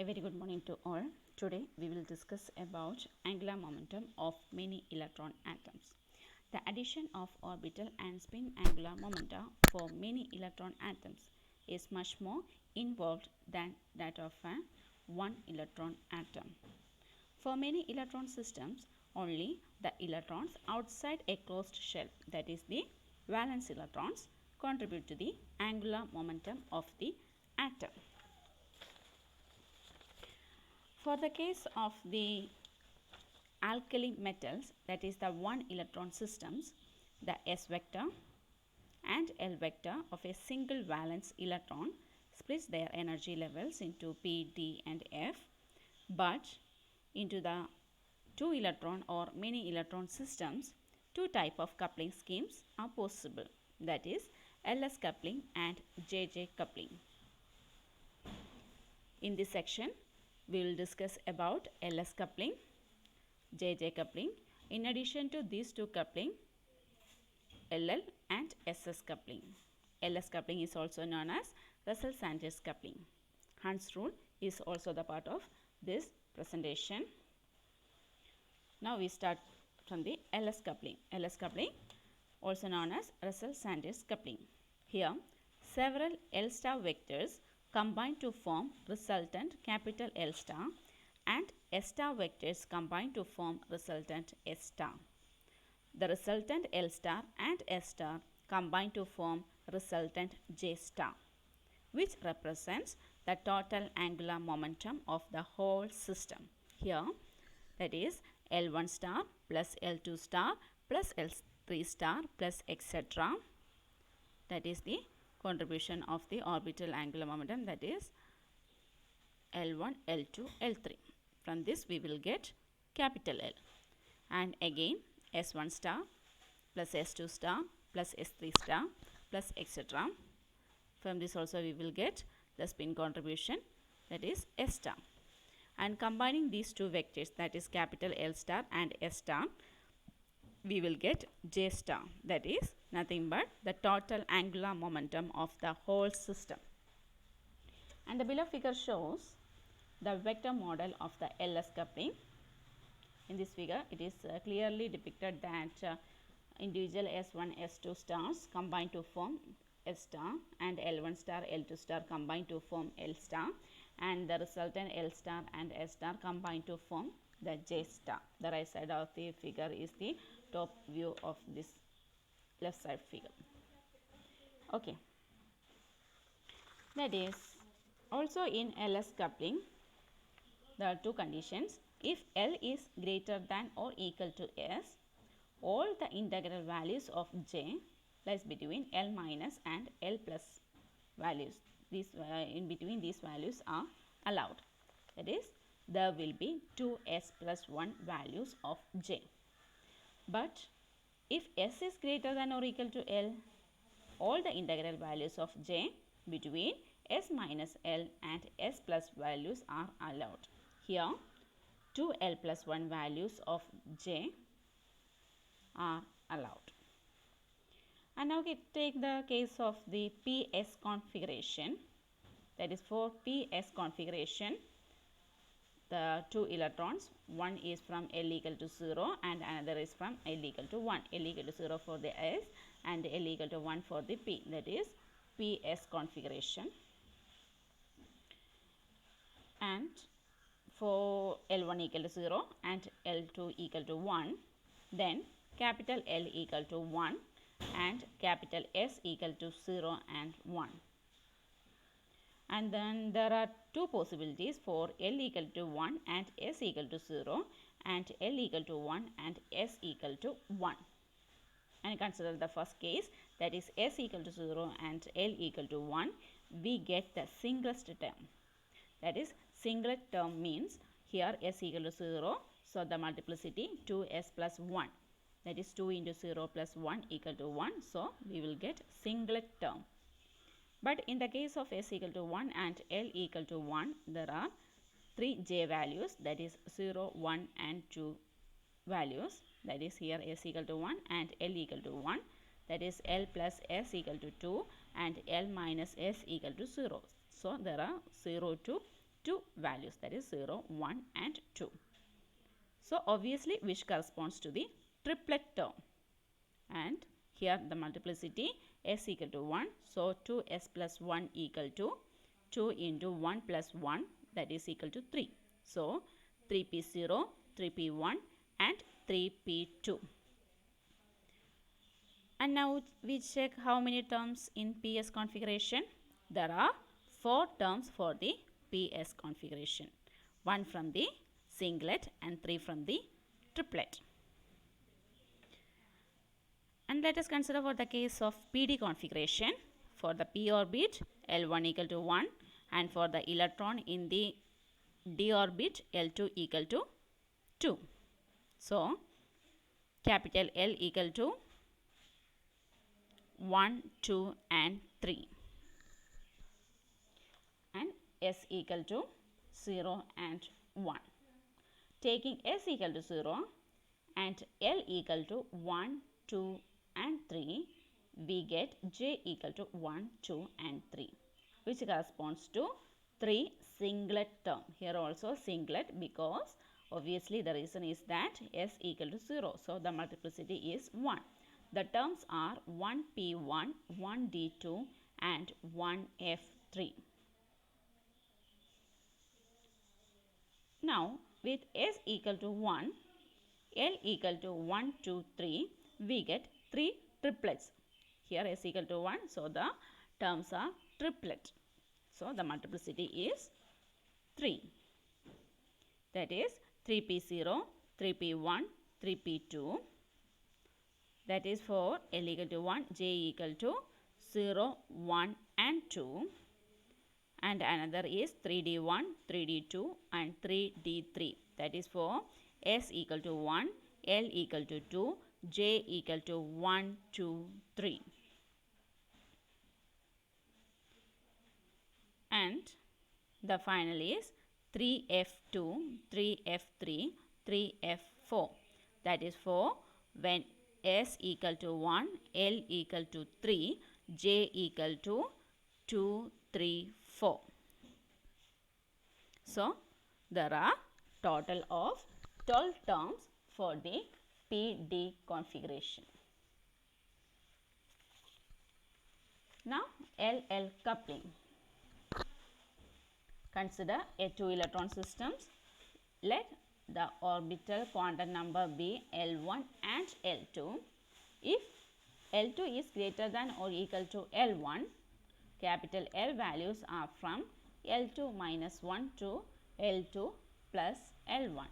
A very good morning to all. Today we will discuss about angular momentum of many electron atoms. The addition of orbital and spin angular momenta for many electron atoms is much more involved than that of a one electron atom. For many electron systems, only the electrons outside a closed shell, that is the valence electrons, contribute to the angular momentum of the atom. For the case of the alkali metals, that is the one electron systems, the s vector and L vector of a single valence electron splits their energy levels into P, D and F, but into the two electron or many electron systems, two type of coupling schemes are possible, that is LS coupling and JJ coupling. In this section, we will discuss about LS coupling, JJ coupling. In addition to these two coupling, LL and SS coupling. LS coupling is also known as Russell-Sanders coupling. Hund's rule is also the part of this presentation. Now we start from the LS coupling. LS coupling, also known as Russell-Sanders coupling. Here, several L star vectors combine to form resultant capital L star and S star vectors combine to form resultant S star. The resultant L star and S star combine to form resultant J star, which represents the total angular momentum of the whole system. Here, that is L1 star plus L2 star plus L3 star plus etc. That is the contribution of the orbital angular momentum, that is L1, L2, L3. From this we will get capital L. And again S1 star plus S2 star plus S3 star plus etc. From this also we will get the spin contribution, that is S star. And combining these two vectors, that is capital L star and S star, we will get J star, that is nothing but the total angular momentum of the whole system. And the below figure shows the vector model of the LS coupling. In this figure, it is clearly depicted that individual S1, S2 stars combine to form S star and L1 star, L2 star combine to form L star, and the resultant L star and S star combine to form the J star. The right side of the figure is the top view of this left side figure. Okay. That is, also in LS coupling, there are two conditions. If L is greater than or equal to S, all the integral values of J lies between L minus and L plus values. These in between these values are allowed. That is, there will be 2S plus 1 values of J. But if S is greater than or equal to L, all the integral values of J between S minus L and S plus values are allowed. Here, 2L plus 1 values of J are allowed. And now we take the case of the PS configuration. That is, for PS configuration, the two electrons, one is from L equal to 0 and another is from L equal to 1. L equal to 0 for the S and L equal to 1 for the P. That is PS configuration. And for L1 equal to 0 and L2 equal to 1, then capital L equal to 1 and capital S equal to 0 and 1. And then there are two possibilities for L equal to 1 and S equal to 0 and L equal to 1 and S equal to 1. And consider the first case, that is S equal to 0 and L equal to 1, we get the singlest term. That is, singlet term means here S equal to 0, so the multiplicity 2S plus 1. That is 2 into 0 plus 1 equal to 1, so we will get singlet term. But in the case of S equal to 1 and L equal to 1, there are 3 J values, that is 0, 1 and 2 values. That is, here S equal to 1 and L equal to 1. That is L plus S equal to 2 and L minus S equal to 0. So, there are 0 to two values, that is 0, 1 and 2. So obviously which corresponds to the triplet term, and here the multiplicity s equal to 1, so 2s plus 1 equal to 2 into 1 plus 1, that is equal to 3. So 3p0, 3p1 and 3p2. And now we check how many terms in PS configuration. There are 4 terms for the PS configuration. 1 from the singlet and 3 from the triplet. And let us consider for the case of PD configuration. For the p orbit, L1 equal to 1, and for the electron in the d orbit, L2 equal to 2. So capital L equal to 1, 2 and 3, and S equal to 0 and 1. Taking S equal to 0 and L equal to 1, 2 and 3, we get J equal to 1, 2 and 3, which corresponds to 3 singlet term. Here also singlet, because obviously the reason is that S equal to 0. So the multiplicity is 1. The terms are 1p1, 1d2 and 1f3. Now with S equal to 1, L equal to 1, 2, 3, we get 3 triplets. Here S equal to 1, so the terms are triplet. So the multiplicity is 3. That is 3p0, 3p1, 3p2. That is for L equal to 1, J equal to 0, 1 and 2. And another is 3d1, 3d2 and 3d3. That is for S equal to 1, L equal to 2, J equal to 1, 2, 3. And the final is 3f2, 3f3, 3f4. That is for when S equal to 1, L equal to 3, J equal to 2, 3, 4. So there are total of 12 terms for the PD configuration. Now LL coupling. Consider a 2 electron systems. Let the orbital quantum number be L1 and L2. If L2 is greater than or equal to L1, capital L values are from L2 minus 1 to L2 plus L1.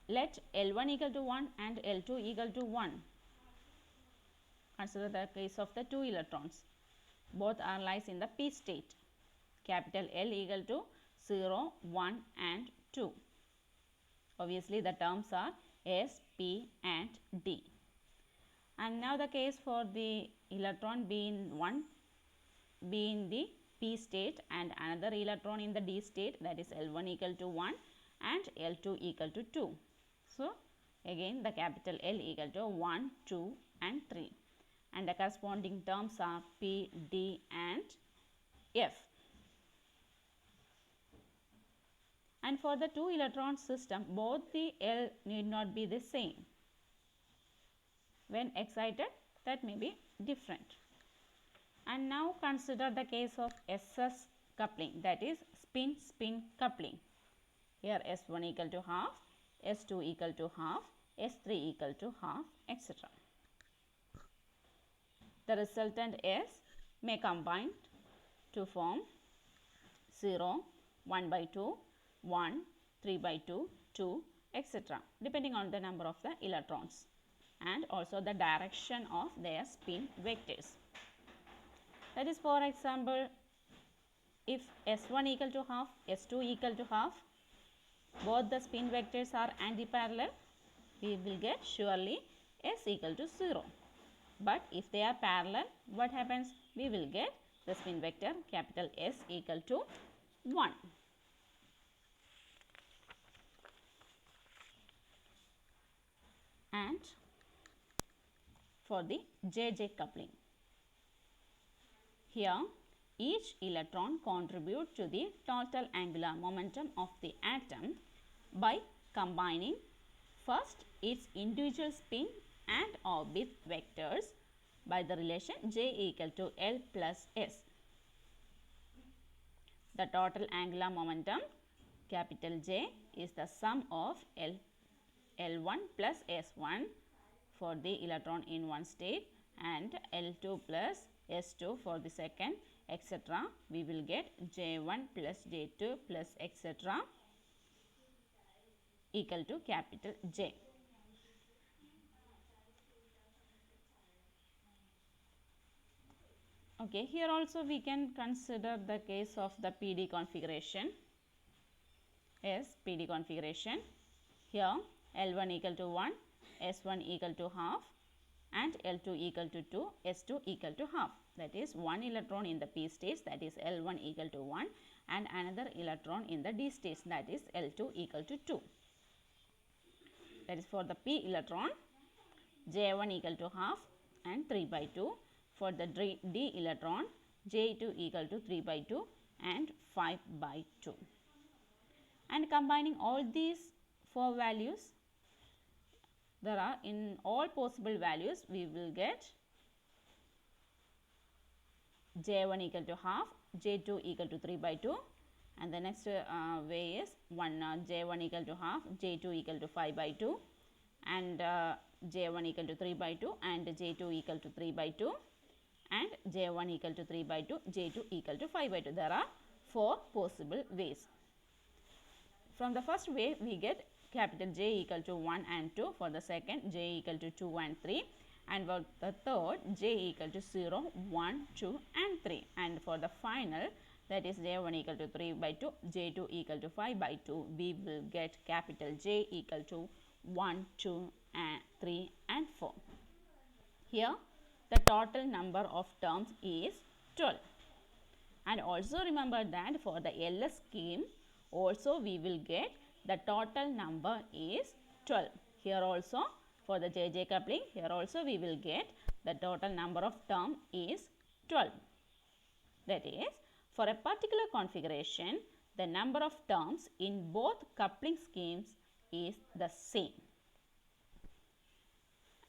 Let L1 equal to 1 and L2 equal to 1. Consider the case of the 2 electrons. Both are lies in the p state. Capital L equal to 0, 1 and 2. Obviously the terms are S, P and D. And now the case for the electron be in the p state and another electron in the d state, that is L1 equal to 1 and L2 equal to 2. So again the capital L equal to 1, 2 and 3. And the corresponding terms are P, D and F. And for the 2 electron system, both the L need not be the same. When excited, that may be different. And now consider the case of SS coupling, that is spin-spin coupling. Here S1 equal to half, S2 equal to half, S3 equal to half, etc. The resultant S may combine to form 0, 1 by 2, 1, 3 by 2, 2, etc. depending on the number of the electrons and also the direction of their spin vectors. That is, for example, if S1 equal to half, S2 equal to half, both the spin vectors are antiparallel, we will get surely S equal to 0. But if they are parallel, what happens? We will get the spin vector capital S equal to 1. And for the JJ coupling, here each electron contributes to the total angular momentum of the atom by combining first its individual spin and orbit vectors by the relation J equal to L plus S. The total angular momentum capital J is the sum of L1 plus S1 for the electron in one state and L2 plus S2 for the second, etc. We will get J1 plus J2 plus etc. equal to capital J. Okay, here also we can consider the case of the PD configuration. Yes, PD configuration. Here L1 equal to 1, S1 equal to half and L2 equal to 2, S2 equal to half. That is one electron in the P stage, that is L1 equal to 1, and another electron in the D stage, that is L2 equal to 2. That is for the P electron, J1 equal to half and 3 by 2. For the D electron, J2 equal to 3 by 2 and 5 by 2. And combining all these four values, there are in all possible values we will get J1 equal to half, J2 equal to 3 by 2, and the next way is J1 equal to half, J2 equal to 5 by 2, and J1 equal to 3 by 2 and J2 equal to 3 by 2, and J1 equal to 3 by 2, J2 equal to 5 by 2. There are four possible ways. From the first way we get capital J equal to 1 and 2, for the second J equal to 2 and 3, and for the third J equal to 0, 1, 2 and 3, and for the final, that is J1 equal to 3 by 2, J2 equal to 5 by 2, we will get capital J equal to 1, 2 and 3 and 4. Here the total number of terms is 12. And also remember that for the LS scheme also we will get the total number is 12. Here also for the JJ coupling, here also we will get the total number of term is 12. That is, for a particular configuration, the number of terms in both coupling schemes is the same.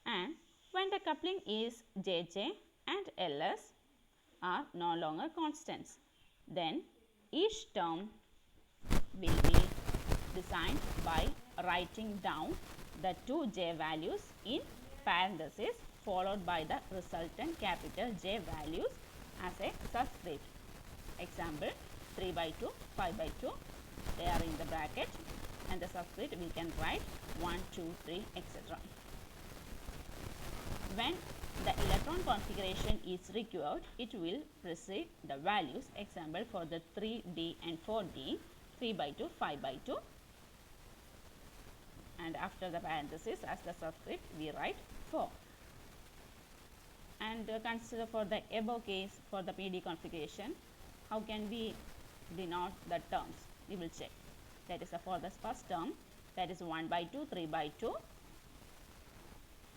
And when the coupling is JJ and LS are no longer constants, then each term will be designed by writing down the two J values in parenthesis followed by the resultant capital J values as a subscript. Example, 3 by 2, 5 by 2, they are in the bracket, and the subscript we can write 1, 2, 3, etc. When the electron configuration is required, it will precede the values. Example, for the 3D and 4D, 3 by 2, 5 by 2, and after the parenthesis as the subscript we write 4. And consider for the above case, for the PD configuration, how can we denote the terms? We will check. That is for the first term, that is 1 by 2, 3 by 2,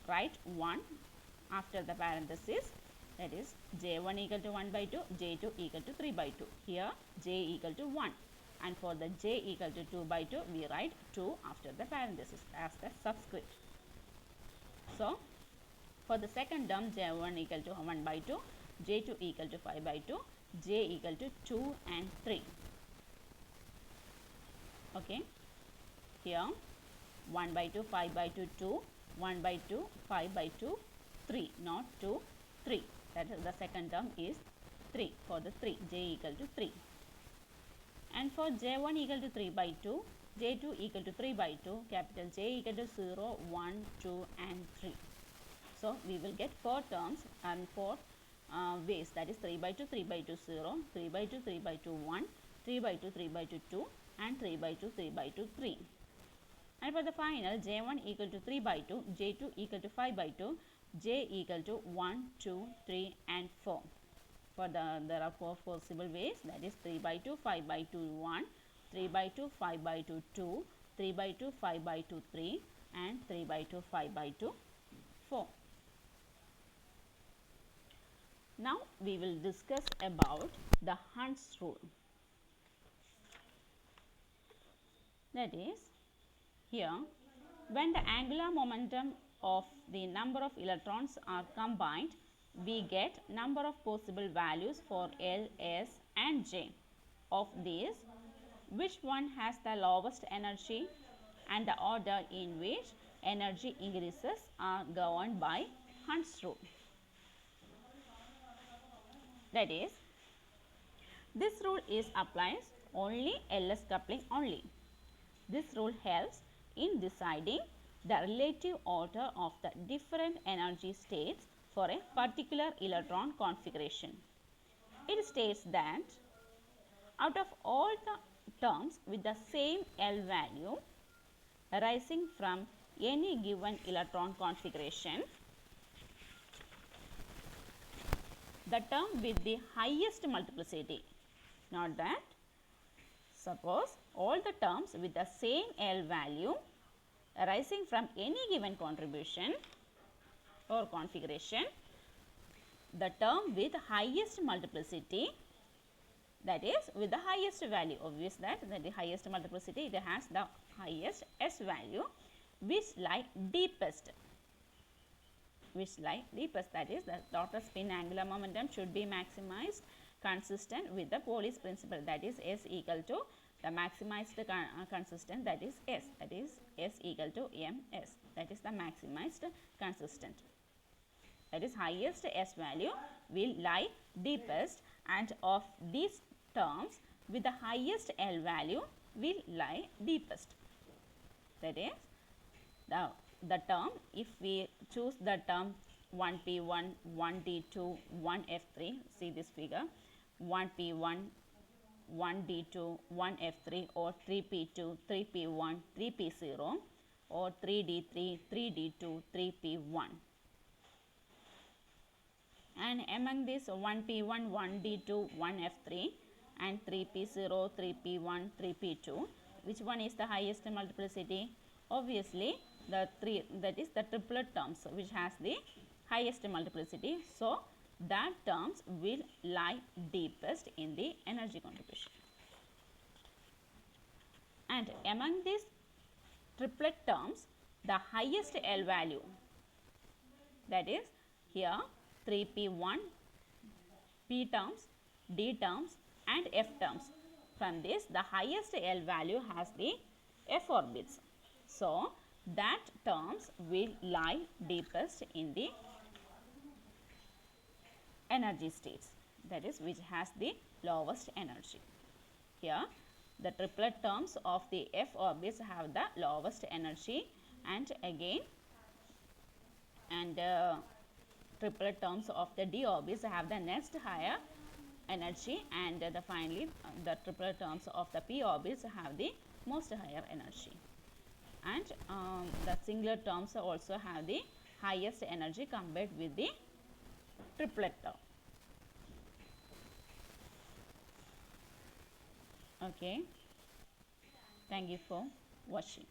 write 1 after the parenthesis, that is J1 equal to 1 by 2, J2 equal to 3 by 2. Here J equal to 1, and for the J equal to 2 by 2 we write 2 after the parenthesis as the subscript. So for the second term, J1 equal to 1 by 2, J2 equal to 5 by 2, J equal to 2 and 3. Okay, here 1 by 2, 5 by 2, 2, 1 by 2, 5 by 2, 3, not 2, 3. That is the second term is 3, for the 3, J equal to 3. And for J1 equal to 3 by 2, J2 equal to 3 by 2, capital J equal to 0, 1, 2 and 3. So we will get 4 terms and 4 ways, that is 3 by 2, 3 by 2, 0, 3 by 2, 3 by 2, 1, 3 by 2, 3 by 2, 2 and 3 by 2, 3 by 2, 3. And for the final, J1 equal to 3 by 2, J2 equal to 5 by 2, J equal to 1, 2, 3 and 4. For there are 4 possible ways, that is 3 by 2, 5 by 2, 1, 3 by 2, 5 by 2, 2, 3 by 2, 5 by 2, 3 and 3 by 2, 5 by 2, 4. Now we will discuss about the Hund's rule. That is, here when the angular momentum of the number of electrons are combined, we get number of possible values for L, S and J. Of these, which one has the lowest energy and the order in which energy increases are governed by Hund's rule. That is, this rule is applies only LS coupling only. This rule helps in deciding the relative order of the different energy states for a particular electron configuration. It states that out of all the terms with the same L value arising from any given electron configuration, the term with the highest multiplicity, not that, suppose all the terms with the same L value arising from any given contribution or configuration, the term with highest multiplicity, that is with the highest value, obvious that the highest multiplicity, it has the highest S value, which lie deepest, that is the total spin angular momentum should be maximized consistent with the Pauli's principle, that is S equal to the maximized consistent, that is S equal to ms, that is the maximized consistent, that is highest S value will lie deepest, and of these terms with the highest L value will lie deepest. That is the term, if we choose the term 1p1, 1d2, 1f3, see this figure, 1p1, 1d2, 1f3 or 3p2, 3p1, 3p0 or 3d3, 3d2, 3p1. And among this 1p1, 1d2, 1f3 and 3p0, 3p1, 3p2, which one is the highest multiplicity? Obviously the three, that is the triplet terms which has the highest multiplicity. So that terms will lie deepest in the energy contribution. And among these triplet terms, the highest L value, that is here 3p1, p terms, d terms and f terms. From this, the highest L value has the f orbits. So that terms will lie deepest in the energy states, that is which has the lowest energy. Here the triplet terms of the f orbits have the lowest energy, and again triplet terms of the d orbits have the next higher energy, and finally the triplet terms of the p orbits have the most higher energy, and the singular terms also have the highest energy compared with the triplet term. Okay, thank you for watching.